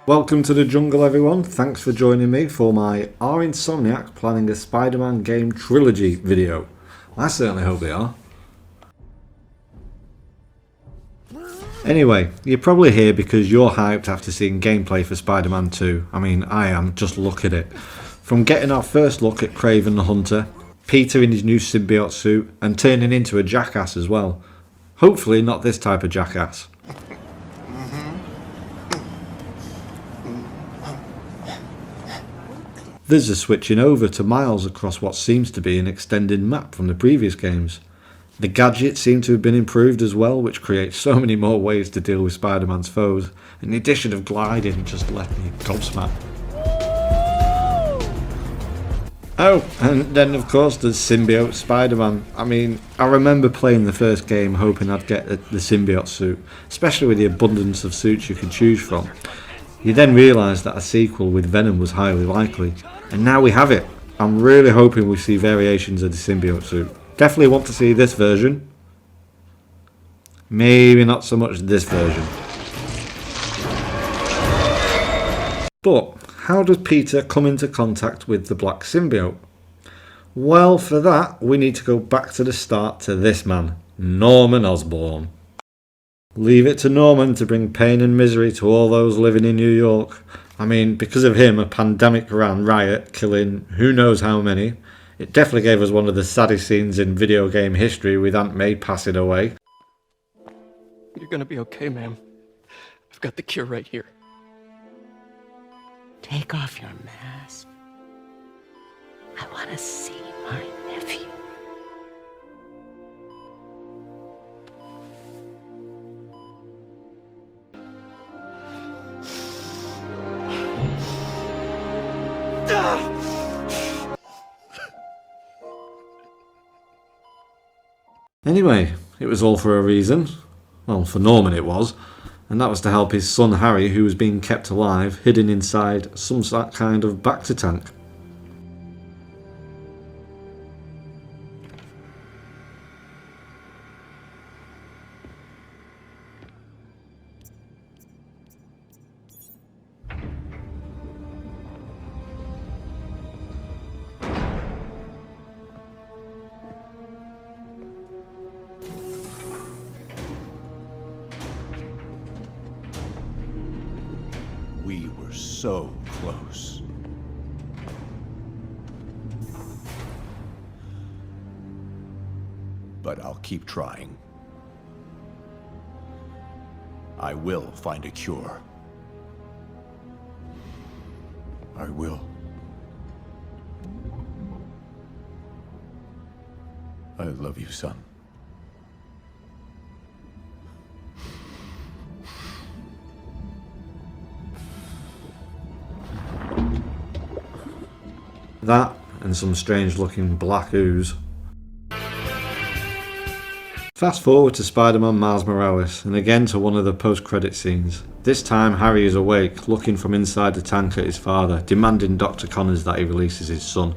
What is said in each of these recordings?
Welcome to the jungle, everyone. Thanks for joining me for my Are Insomniac planning a Spider-Man game trilogy video? I certainly hope they are. Anyway, you're probably here because you're hyped after seeing gameplay for Spider-Man 2. I mean, I am. Just look at it. From getting our first look at Kraven the Hunter, Peter in his new symbiote suit, and turning into a jackass as well. Hopefully not this type of jackass. There's a switching over to Miles across what seems to be an extended map from the previous games. The gadgets seem to have been improved as well, which creates so many more ways to deal with Spider-Man's foes, and the addition of gliding just left me gobsmacked. Oh, and then of course there's Symbiote Spider-Man. I mean, I remember playing the first game hoping I'd get the symbiote suit, especially with the abundance of suits you can choose from. You then realise that a sequel with Venom was highly likely, and now we have it. I'm really hoping we see variations of the symbiote suit. Definitely want to see this version. Maybe not so much this version. But how does Peter come into contact with the black symbiote? Well, for that we need to go back to the start to this man, Norman Osborn. Leave it to Norman to bring pain and misery to all those living in New York. I mean, because of him, a pandemic ran riot, killing who knows how many. It definitely gave us one of the saddest scenes in video game history with Aunt May passing away. You're gonna be okay, ma'am. I've got the cure right here. Take off your mask. I want to see my nephew. Anyway, it was all for a reason. Well, for Norman it was. And that was to help his son Harry, who was being kept alive, hidden inside some kind of Bacta tank. We were so close. But I'll keep trying. I will find a cure. I will. I love you, son. That and some strange looking black ooze. Fast forward to Spider-Man Miles Morales, and again to one of the post-credit scenes. This time Harry is awake, looking from inside the tank at his father, demanding Dr. Connors that he releases his son.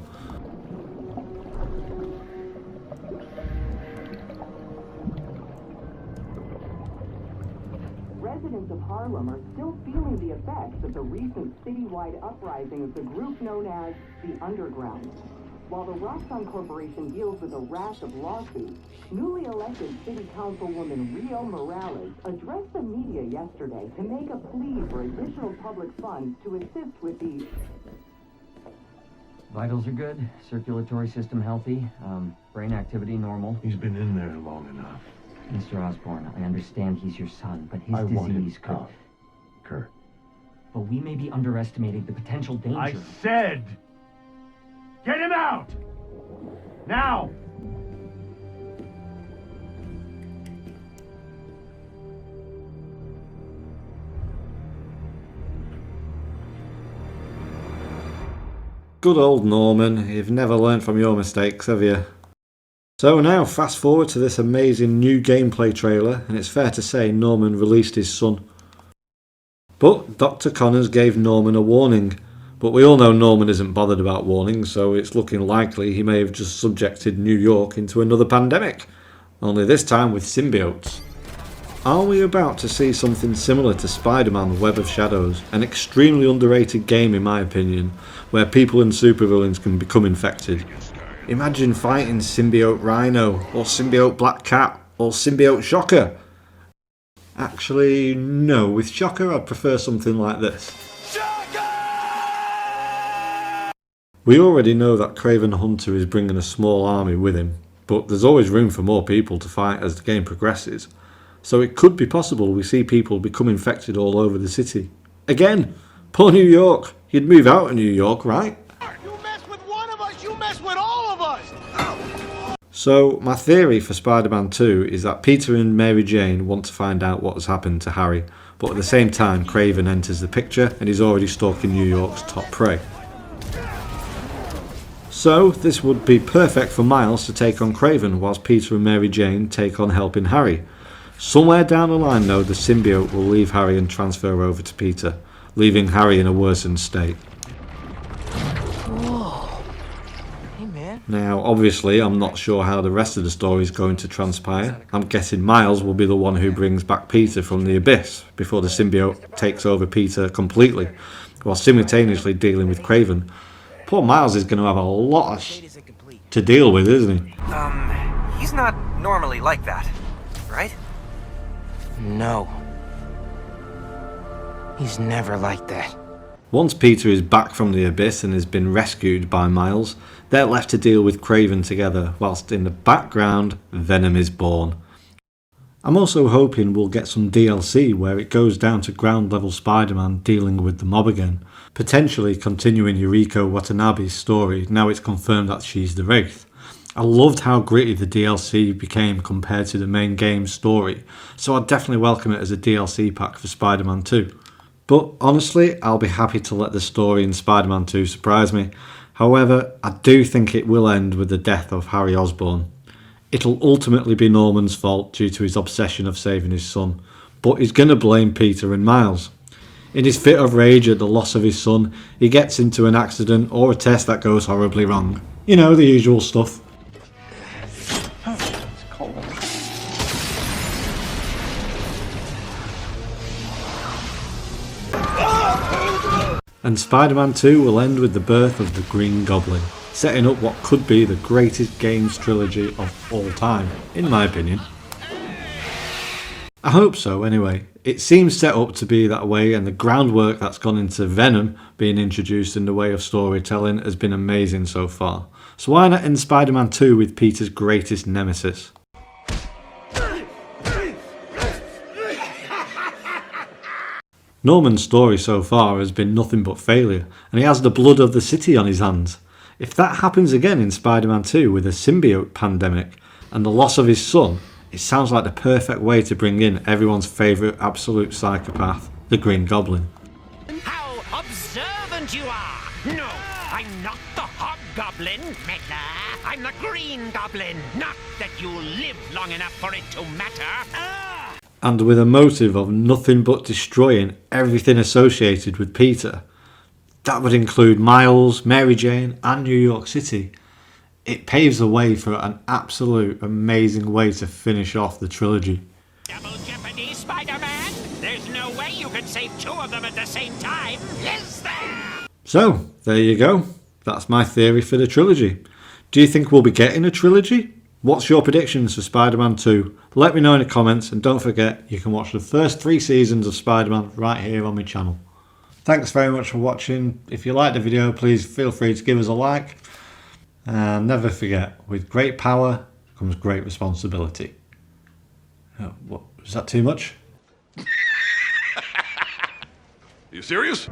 Residents of Harlem are still feeling the effects of the recent citywide uprising of the group known as the Underground. While the Roxxon Corporation deals with a rash of lawsuits, newly elected City Councilwoman Rio Morales addressed the media yesterday to make a plea for additional public funds to assist with the... Vitals are good, circulatory system healthy, brain activity normal. He's been in there long enough. Mr. Osborn, I understand he's your son, but his I want disease him could... out. Kurt. But we may be underestimating the potential danger. I said, get him out! Now! Good old Norman, you've never learned from your mistakes, have you? So now fast forward to this amazing new gameplay trailer, and it's fair to say Norman released his son. But Dr. Connors gave Norman a warning. But we all know Norman isn't bothered about warnings, so it's looking likely he may have just subjected New York into another pandemic. Only this time with symbiotes. Are we about to see something similar to Spider-Man Web of Shadows, an extremely underrated game in my opinion, where people and supervillains can become infected? Imagine fighting Symbiote Rhino, or Symbiote Black Cat, or Symbiote Shocker. Actually, no, with Shocker I'd prefer something like this. We already know that Kraven Hunter is bringing a small army with him, but there's always room for more people to fight as the game progresses. So it could be possible we see people become infected all over the city. Again, poor New York. You'd move out of New York, right? You mess with one of us, you mess with all of us! So my theory for Spider-Man 2 is that Peter and Mary Jane want to find out what has happened to Harry, but at the same time Kraven enters the picture and he's already stalking New York's top prey. So this would be perfect for Miles to take on Kraven whilst Peter and Mary Jane take on helping Harry. Somewhere down the line though, the symbiote will leave Harry and transfer over to Peter, leaving Harry in a worsened state. Whoa. Hey man. Now obviously I'm not sure how the rest of the story is going to transpire. I'm guessing Miles will be the one who brings back Peter from the abyss before the symbiote takes over Peter completely, while simultaneously dealing with Kraven. Poor Miles is going to have a lot to deal with, isn't he? He's not normally like that, right? No. He's never like that. Once Peter is back from the abyss and has been rescued by Miles, they're left to deal with Kraven together, whilst in the background, Venom is born. I'm also hoping we'll get some DLC where it goes down to ground level Spider-Man dealing with the mob again, potentially continuing Yuriko Watanabe's story now it's confirmed that she's the Wraith. I loved how gritty the DLC became compared to the main game's story, so I'd definitely welcome it as a DLC pack for Spider-Man 2. But honestly, I'll be happy to let the story in Spider-Man 2 surprise me. However, I do think it will end with the death of Harry Osborn. It'll ultimately be Norman's fault due to his obsession of saving his son, but he's going to blame Peter and Miles. In his fit of rage at the loss of his son, he gets into an accident or a test that goes horribly wrong. You know, the usual stuff. And Spider-Man 2 will end with the birth of the Green Goblin, setting up what could be the greatest games trilogy of all time, in my opinion. I hope so anyway. It seems set up to be that way, and the groundwork that's gone into Venom being introduced in the way of storytelling has been amazing so far. So why not end Spider-Man 2 with Peter's greatest nemesis? Norman's story so far has been nothing but failure, and he has the blood of the city on his hands. If that happens again in Spider-Man 2 with a symbiote pandemic and the loss of his son, it sounds like the perfect way to bring in everyone's favourite absolute psychopath, the Green Goblin. How observant you are! No, I'm not the Hobgoblin, Meta. I'm the Green Goblin. Not that you live long enough for it to matter. And with a motive of nothing but destroying everything associated with Peter. That would include Miles, Mary Jane and New York City. It paves the way for an absolute amazing way to finish off the trilogy. Double jeopardy, Spider-Man? There's no way you could save two of them at the same time, is there? So, there you go. That's my theory for the trilogy. Do you think we'll be getting a trilogy? What's your predictions for Spider-Man 2? Let me know in the comments, and don't forget you can watch the first 3 seasons of Spider-Man right here on my channel. Thanks very much for watching. If you liked the video, please feel free to give us a like. And never forget, with great power comes great responsibility. Oh, what, was that too much? You serious?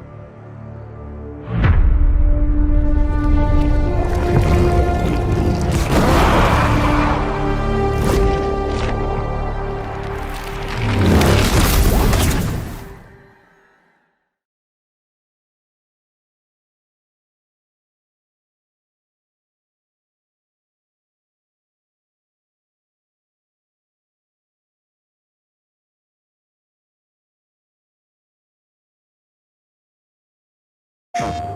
Oh.